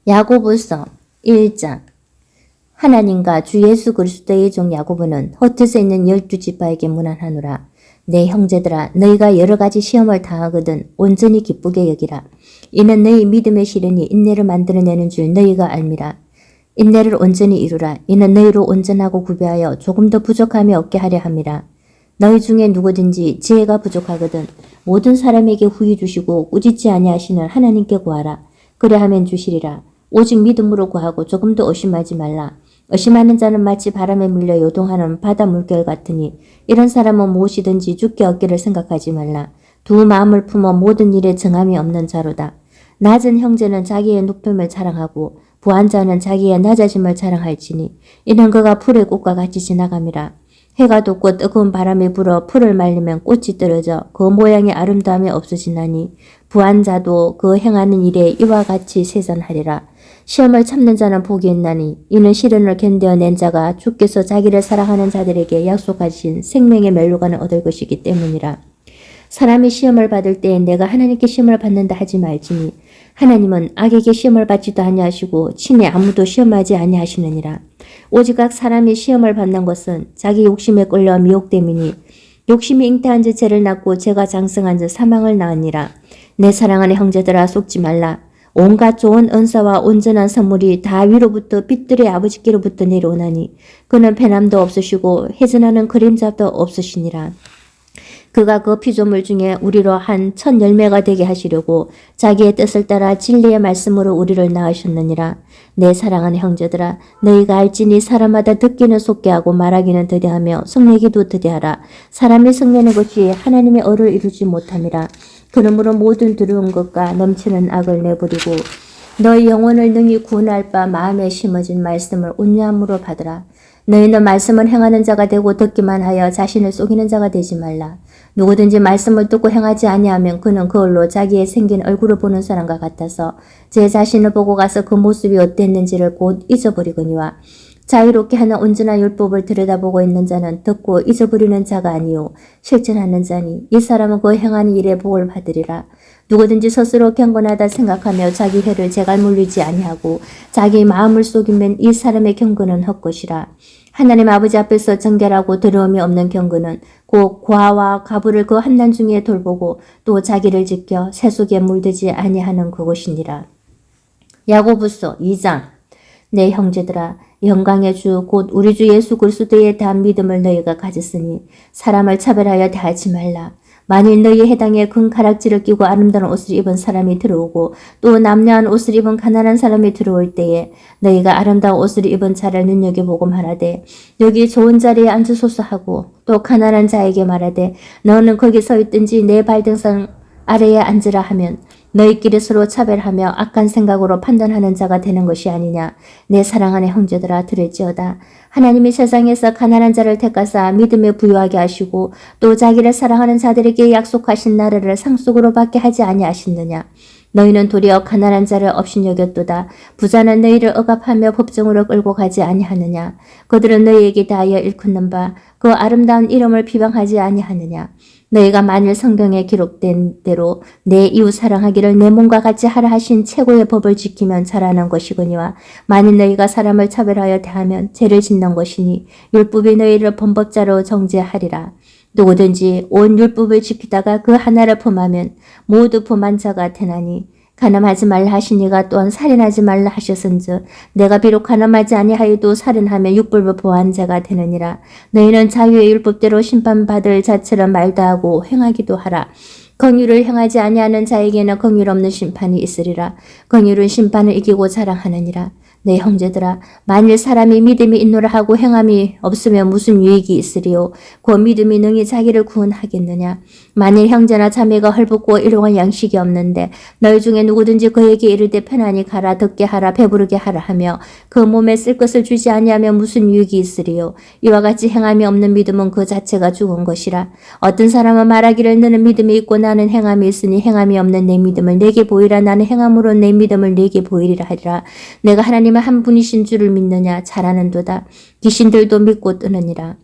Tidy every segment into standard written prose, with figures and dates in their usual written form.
야고보서 1장. 하나님과 주 예수 그리스도의 종 야고보는 호트에 있는 12지파에게 문안하노라. 내 형제들아, 너희가 여러 가지 시험을 당하거든 온전히 기쁘게 여기라. 이는 너희 믿음의 시련이 인내를 만들어내는 줄 너희가 알미라. 인내를 온전히 이루라. 이는 너희로 온전하고 구비하여 조금 더 부족함이 없게 하려 함이라. 너희 중에 누구든지 지혜가 부족하거든 모든 사람에게 후히 주시고 꾸짖지 아니하시는 하나님께 구하라. 그래하면 주시리라. 오직 믿음으로 구하고 조금도 의심하지 말라. 의심하는 자는 마치 바람에 밀려 요동하는 바다 물결 같으니 이런 사람은 무엇이든지 죽게 얻기를 생각하지 말라. 두 마음을 품어 모든 일에 정함이 없는 자로다. 낮은 형제는 자기의 높음을 자랑하고 부한 자는 자기의 낮아짐을 자랑할지니 이는 그가 풀의 꽃과 같이 지나감이라. 해가 돋고 뜨거운 바람이 불어 풀을 말리면 꽃이 떨어져 그 모양의 아름다움이 없어지나니 부한 자도 그 행하는 일에 이와 같이 세잔하리라. 시험을 참는 자는 복이 있나니 이는 시련을 견뎌낸 자가 주께서 자기를 사랑하는 자들에게 약속하신 생명의 멸류관을 얻을 것이기 때문이라. 사람이 시험을 받을 때에 내가 하나님께 시험을 받는다 하지 말지니 하나님은 악에게 시험을 받지도 아니하시고 친히 아무도 시험하지 아니하시느니라. 오직 각 사람이 시험을 받는 것은 자기 욕심에 끌려 미혹됨이니 욕심이 잉태한 지 죄를 낳고 죄가 장성한 지 사망을 낳으니라. 내 사랑하는 형제들아, 속지 말라. 온갖 좋은 은사와 온전한 선물이 다 위로부터 빛들의 아버지께로부터 내려오나니 그는 패남도 없으시고 회전하는 그림자도 없으시니라. 그가 그 피조물 중에 우리로 한 첫 열매가 되게 하시려고 자기의 뜻을 따라 진리의 말씀으로 우리를 낳으셨느니라. 내 사랑하는 형제들아, 너희가 알지니 사람마다 듣기는 속게 하고 말하기는 더디하며 성내기도 더디하라. 사람이 성내는 것이 하나님의 의를 이루지 못함이라. 그러므로 모든 두려운 것과 넘치는 악을 내버리고 너희 영혼을 능히 구원할 바 마음에 심어진 말씀을 온유함으로 받으라. 너희는 말씀을 행하는 자가 되고 듣기만 하여 자신을 속이는 자가 되지 말라. 누구든지 말씀을 듣고 행하지 아니하면 그는 그걸로 자기의 생긴 얼굴을 보는 사람과 같아서 제 자신을 보고 가서 그 모습이 어땠는지를 곧 잊어버리거니와 자유롭게 하는 온전한 율법을 들여다보고 있는 자는 듣고 잊어버리는 자가 아니요 실천하는 자니 이 사람은 그 행하는 일에 복을 받으리라. 누구든지 스스로 경건하다 생각하며 자기 해를 제갈 물리지 아니하고 자기 마음을 속이면 이 사람의 경건은 헛것이라. 하나님 아버지 앞에서 정결하고 더러움이 없는 경건은 곧 고아와 가부를 그 한난 중에 돌보고 또 자기를 지켜 세속에 물들지 아니하는 그것이니라. 야고보서 2장. 내 형제들아, 영광의 주 곧 우리 주 예수 그리스도에 대한 믿음을 너희가 가졌으니 사람을 차별하여 대하지 말라. 만일 너희 해당에 금가락지를 끼고 아름다운 옷을 입은 사람이 들어오고 또 남녀한 옷을 입은 가난한 사람이 들어올 때에 너희가 아름다운 옷을 입은 자를 눈여겨보고 말하되 여기 좋은 자리에 앉으소서 하고 또 가난한 자에게 말하되 너는 거기 서 있든지 내 발등상 아래에 앉으라 하면 너희끼리 서로 차별하며 악한 생각으로 판단하는 자가 되는 것이 아니냐. 내 사랑하는 형제들아, 들을지어다. 하나님이 세상에서 가난한 자를 택하사 믿음에 부유하게 하시고 또 자기를 사랑하는 자들에게 약속하신 나라를 상속으로 받게 하지 아니하시느냐. 너희는 도리어 가난한 자를 업신여겼도다. 부자는 너희를 억압하며 법정으로 끌고 가지 아니하느냐. 그들은 너희에게 대하여 일컫는 바 그 아름다운 이름을 비방하지 아니하느냐. 너희가 만일 성경에 기록된 대로 내 이웃 사랑하기를 내 몸과 같이 하라 하신 최고의 법을 지키면 잘하는 것이거니와 만일 너희가 사람을 차별하여 대하면 죄를 짓는 것이니 율법이 너희를 범법자로 정죄하리라. 누구든지 온 율법을 지키다가 그 하나를 범하면 모두 범한 자가 되나니 간음하지 말라 하시니가 또한 살인하지 말라 하셨은즉 내가 비록 간음하지 아니하여도 살인하면 육불을 보한 자가 되느니라. 너희는 자유의 율법대로 심판받을 자처럼 말도 하고 행하기도 하라. 긍휼을 행하지 아니하는 자에게는 긍휼 없는 심판이 있으리라. 긍휼은 심판을 이기고 자랑하느니라. 내 형제들아, 만일 사람이 믿음이 있노라 하고 행함이 없으면 무슨 유익이 있으리요. 그 믿음이 능히 자기를 구원하겠느냐. 만일 형제나 자매가 헐벗고 일용할 양식이 없는데 너희 중에 누구든지 그에게 이르되 편안히 가라, 듣게 하라, 배부르게 하라 하며 그 몸에 쓸 것을 주지 아니하면 무슨 유익이 있으리요. 이와 같이 행함이 없는 믿음은 그 자체가 죽은 것이라. 어떤 사람은 말하기를 너는 믿음이 있고 나는 행함이 있으니 행함이 없는 내 믿음을 내게 보이라. 나는 행함으로 내 믿음을 내게 보이리라 하리라. 내가 하나님은 한 분이신 줄을 믿느냐. 잘하는도다. 귀신들도 믿고 뜨느니라.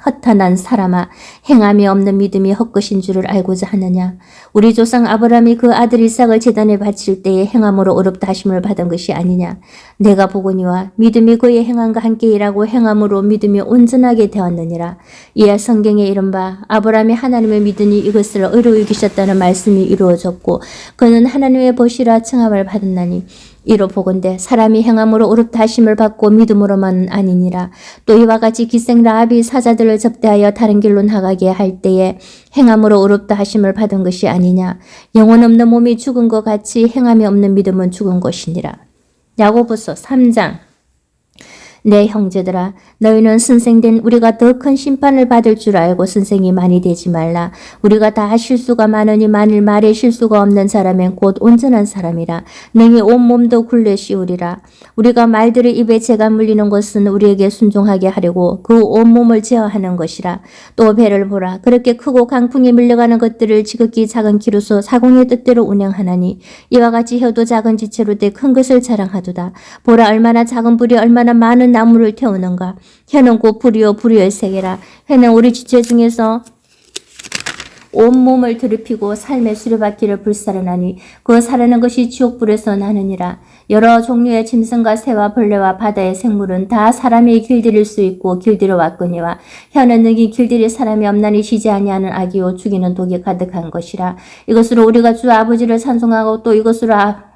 허탄한 사람아, 행함이 없는 믿음이 헛것인 줄을 알고자 하느냐. 우리 조상 아브라함이 그 아들 이삭을 제단에 바칠 때에 행함으로 어렵다 하심을 받은 것이 아니냐. 내가 보거니와 믿음이 그의 행함과 함께 일하고 행함으로 믿음이 온전하게 되었느니라. 이에 성경에 이른바 아브라함이 하나님을 믿으니 이것을 의로 여기셨다는 말씀이 이루어졌고 그는 하나님의 보시라 칭함을 받았나니 이로 보건대 사람이 행함으로 어렵다 하심을 받고 믿음으로만 아니니라. 또 이와 같이 기생 라합이 사자들을 접대하여 다른 길로 나가게 할 때에 행함으로 어렵다 하심을 받은 것이 아니냐. 영혼 없는 몸이 죽은 것 같이 행함이 없는 믿음은 죽은 것이니라. 야고보서 3장. 내 형제들아, 너희는 선생된 우리가 더 큰 심판을 받을 줄 알고 선생이 많이 되지 말라. 우리가 다 실수가 많으니 만일 말에 실수가 없는 사람은 곧 온전한 사람이라. 능히 온 몸도 굴려 씌우리라. 우리가 말들의 입에 재가 물리는 것은 우리에게 순종하게 하려고 그 온 몸을 제어하는 것이라. 또 배를 보라. 그렇게 크고 강풍이 밀려가는 것들을 지극히 작은 기로서 사공의 뜻대로 운영하나니 이와 같이 혀도 작은 지체로 돼 큰 것을 자랑하도다. 보라, 얼마나 작은 불이 얼마나 많은 나무를 태우는가. 혀는 곧 불이요 불이의 세계라. 혀는 우리 지체 중에서 온몸을 더럽히고 삶의 수레바퀴를 불사르나니 그 사르는 것이 지옥불에서 나느니라. 여러 종류의 짐승과 새와 벌레와 바다의 생물은 다 사람이 길들일 수 있고 길들여 왔거니와 혀는 능히 길들일 사람이 없나니 쉬지 아니하는 악이요 죽이는 독이 가득한 것이라. 이것으로 우리가 주 아버지를 찬송하고 또 이것으로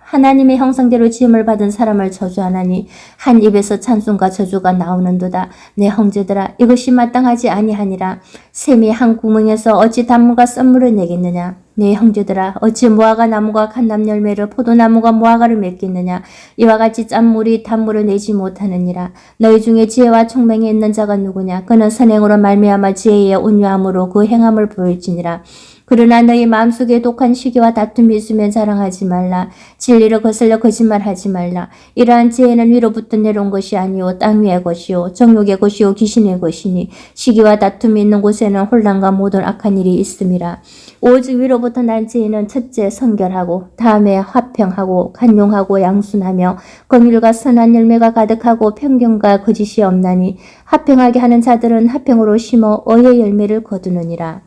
하나님의 형상대로 지음을 받은 사람을 저주하나니 한 입에서 찬송과 저주가 나오는도다. 내 형제들아, 이것이 마땅하지 아니하니라. 샘이 한 구멍에서 어찌 단무가 썬물을 내겠느냐. 내 형제들아, 어찌 무화과 나무가 갓남 열매를 포도나무가 무화과를 맺겠느냐. 이와 같이 짠물이 단물을 내지 못하느니라. 너희 중에 지혜와 총명이 있는 자가 누구냐. 그는 선행으로 말미암아 지혜의 온유함으로 그 행함을 보일지니라. 그러나 너희 마음속에 독한 시기와 다툼이 있으면 자랑하지 말라. 진리를 거슬려 거짓말하지 말라. 이러한 지혜는 위로부터 내려온 것이 아니오 땅 위의 것이요 정욕의 것이요 귀신의 것이니 시기와 다툼이 있는 곳에는 혼란과 모든 악한 일이 있음이라. 오직 위로부터 난 지혜는 첫째 성결하고 다음에 화평하고 간용하고 양순하며 긍휼과 선한 열매가 가득하고 편견과 거짓이 없나니 화평하게 하는 자들은 화평으로 심어 의의 열매를 거두느니라.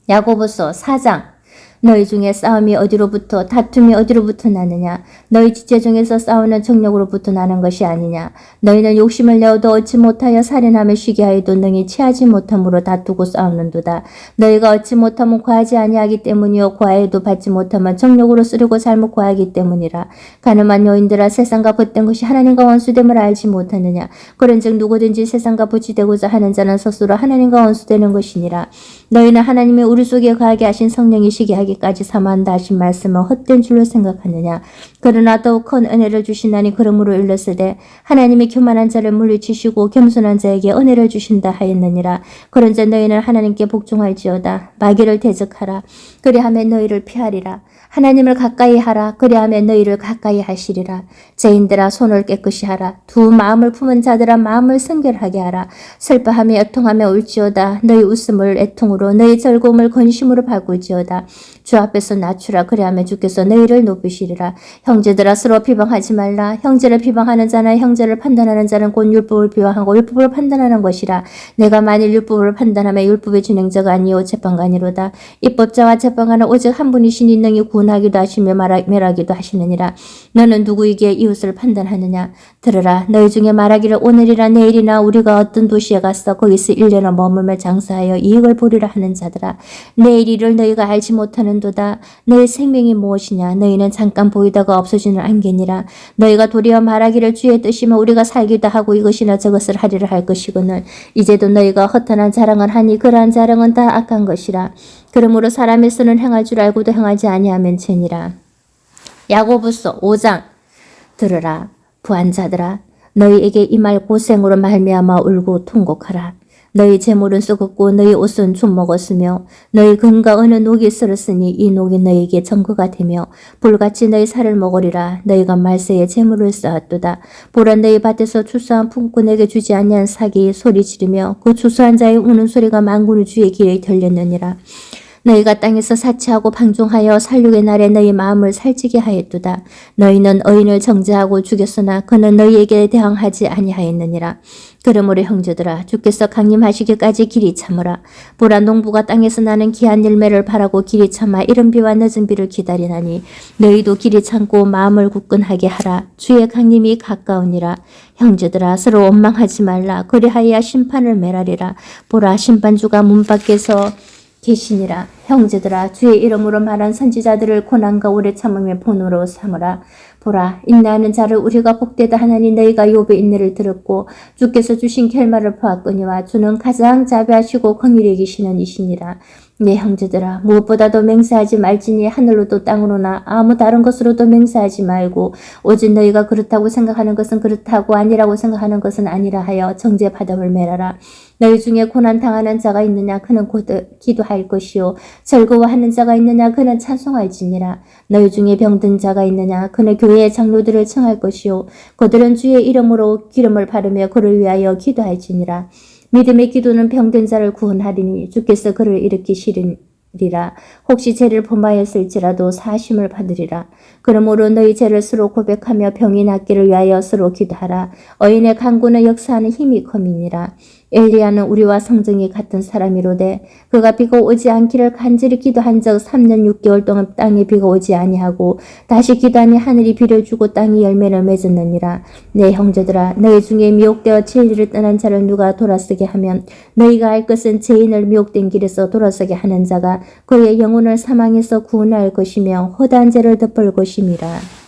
야고보서 4장. 너희 중에 싸움이 어디로부터 다툼이 어디로부터 나느냐. 너희 지체 중에서 싸우는 정력으로부터 나는 것이 아니냐. 너희는 욕심을 내어도 얻지 못하여 살인하며 쉬게 하여도 능히 취하지 못함으로 다투고 싸우는도다. 너희가 얻지 못하면 구하지 아니하기 때문이요 구하여도 받지 못하면 정력으로 쓰려고 잘못 구하기 때문이라. 가늠한 여인들아, 세상과 벗된 것이 하나님과 원수됨을 알지 못하느냐. 그런즉 누구든지 세상과 붙이되고자 하는 자는 스스로 하나님과 원수되는 것이니라. 너희는 하나님이 우리 속에 거하게 하신 성령이 시게 하기까지 사모한다 하신 말씀은 헛된 줄로 생각하느냐. 그러나 더욱 큰 은혜를 주시나니 그러므로 일렀으되 하나님이 교만한 자를 물리치시고 겸손한 자에게 은혜를 주신다 하였느니라. 그런즉 너희는 하나님께 복종할지어다. 마귀를 대적하라. 그리하면 너희를 피하리라. 하나님을 가까이 하라. 그리하면 너희를 가까이 하시리라. 죄인들아, 손을 깨끗이 하라. 두 마음을 품은 자들아, 마음을 성결하게 하라. 슬퍼하며 애통하며 울지어다. 너희 웃음을 애통으로 너희 즐거움을 근심으로 바꿀지어다. 주 앞에서 낮추라. 그리하면 주께서 너희를 높이시리라. 형제들아, 서로 비방하지 말라. 형제를 비방하는 자나 형제를 판단하는 자는 곧 율법을 비방하고 율법을 판단하는 것이라. 내가 만일 율법을 판단하면 율법의 진행자가 아니요 재판관이로다. 입법자와 재판관은 오직 한 분이시니 능히 구원하기도 하시며 멸하기도 하시느니라. 너는 누구에게 이웃을 판단하느냐. 들으라. 너희 중에 말하기를 오늘이나 내일이나 우리가 어떤 도시에 가서 거기서 1년을 머물며 장사하여 이익을 보리라 하는 자들아. 내일 일을 너희가 알지 못하는도다. 너희 생명이 무엇이냐. 너희는 잠깐 보이다가 없어지는 안개니라. 너희가 도리어 말하기를 주의 뜻이면 우리가 살기도 하고 이것이나 저것을 하리라 할 것이거늘 이제도 너희가 허탄한 자랑을 하니 그러한 자랑은 다 악한 것이라. 그러므로 사람의 손은 행할 줄 알고도 행하지 아니하면 죄니라. 야고보서 5장. 들으라. 부한자들아, 너희에게 이 말 고생으로 말미암아 울고 통곡하라. 너희 재물은 썩었고 너희 옷은 좀 먹었으며 너희 금과 은은 녹이 쓸었으니 이 녹이 너희에게 증거가 되며 불같이 너희 살을 먹으리라. 너희가 말세에 재물을 쌓았도다. 보라, 너희 밭에서 추수한 품꾼에게 주지 아니한 사기 소리 지르며 그 추수한 자의 우는 소리가 만군의 주의 귀에 들렸느니라. 너희가 땅에서 사치하고 방종하여 살육의 날에 너희 마음을 살찌게 하였도다. 너희는 의인을 정죄하고 죽였으나 그는 너희에게 대항하지 아니하였느니라. 그러므로 형제들아 주께서 강림하시기까지 길이 참으라. 보라 농부가 땅에서 나는 귀한 열매를 바라고 길이 참아 이른 비와 늦은 비를 기다리나니 너희도 길이 참고 마음을 굳건하게 하라. 주의 강림이 가까우니라. 형제들아 서로 원망하지 말라. 그리하여 심판을 매라리라. 보라 심판주가 문 밖에서 계시니라. 형제들아 주의 이름으로 말한 선지자들을 고난과 오래 참음의 본으로 삼으라. 보라 인내하는 자를 우리가 복되다 하나니 너희가 욥의 인내를 들었고 주께서 주신 결말을 보았거니와 주는 가장 자비하시고 긍휼히 계시는 이시니라. 내 형제들아 무엇보다도 맹세하지 말지니 하늘로도 땅으로나 아무 다른 것으로도 맹세하지 말고 오직 너희가 그렇다고 생각하는 것은 그렇다고 아니라고 생각하는 것은 아니라 하여 정죄 바닥을 매라라. 너희 중에 고난 당하는 자가 있느냐 그는 곧 기도할 것이요 즐거워하는 자가 있느냐 그는 찬송할지니라. 너희 중에 병든 자가 있느냐 그는 교회의 장로들을 청할 것이요 그들은 주의 이름으로 기름을 바르며 그를 위하여 기도할지니라. 믿음의 기도는 병든 자를 구원하리니 주께서 그를 일으키시리라. 혹시 죄를 범하였을지라도 사심을 받으리라. 그러므로 너희 죄를 서로 고백하며 병이 낫기를 위하여 서로 기도하라. 의인의 간구는 역사하는 힘이 컴이니라. 엘리야는 우리와 성정이 같은 사람이로되 그가 비가 오지 않기를 간절히 기도한 적 3년 6개월 동안 땅에 비가 오지 아니하고 다시 기도하니 하늘이 비를 주고 땅이 열매를 맺었느니라. 내 형제들아 너희 중에 미혹되어 진리를 떠난 자를 누가 돌아서게 하면 너희가 알 것은 죄인을 미혹된 길에서 돌아서게 하는 자가 그의 영혼을 사망에서 구원할 것이며 허다한 죄를 덮을 것임이라.